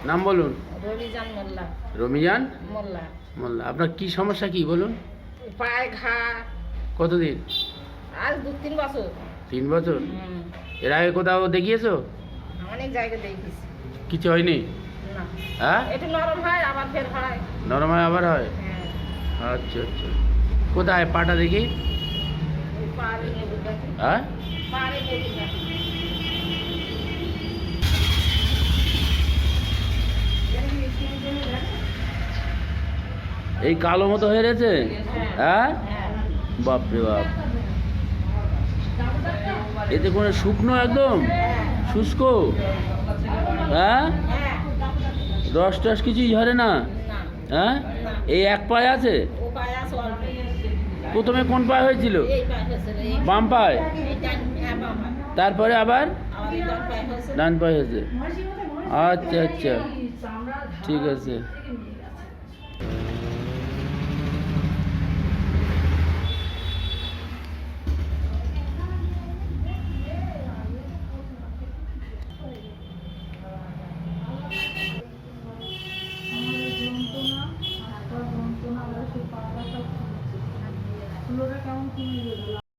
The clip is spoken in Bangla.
নাম বলুন। রমিজান মোল্লা। রমিজান মোল্লা। মোল্লা। আপনার কি সমস্যা কি বলুন? পায়ে ঘা। কতদিন? আজ 2-3 বছর। 3 বছর? এর আগে কোথাও দেখিয়েছো? অনেক জায়গায় দেখিয়েছি। কিছু হয়নি? না। হ্যাঁ? একটু নরম হয় আবার ফের হয়। নরম হয় আবার হয়? হ্যাঁ। আচ্ছা আচ্ছা। কোথায় পাটা দেখি? ওই পাড়ে লেবুর গাছে। হ্যাঁ? পাড়ে লেবুর গাছে। এই কালো মতো হয়ে গেছে? হ্যাঁ? হ্যাঁ। বাপরে বাপ। এতে কোনো শুকনো একদম শুষ্ক? হ্যাঁ? হ্যাঁ। রস টস কিছুই ঝরে না? না। হ্যাঁ? এই এক পায়ে আছে? ও পায়ে আছে অল্প। প্রথমে কোন পায়ে হয়েছিল? এই পায়ে হয়েছে রে। বাম পায়ে? এই ডান হ্যাঁ বাম পায়ে। তারপরে আবার আবার এই ডান পায়ে হয়েছে। ডান পায়ে হয়েছে? আচ্ছা আচ্ছা, ঠিক আছে। যন্ত্রণা কেমন কমে গেল?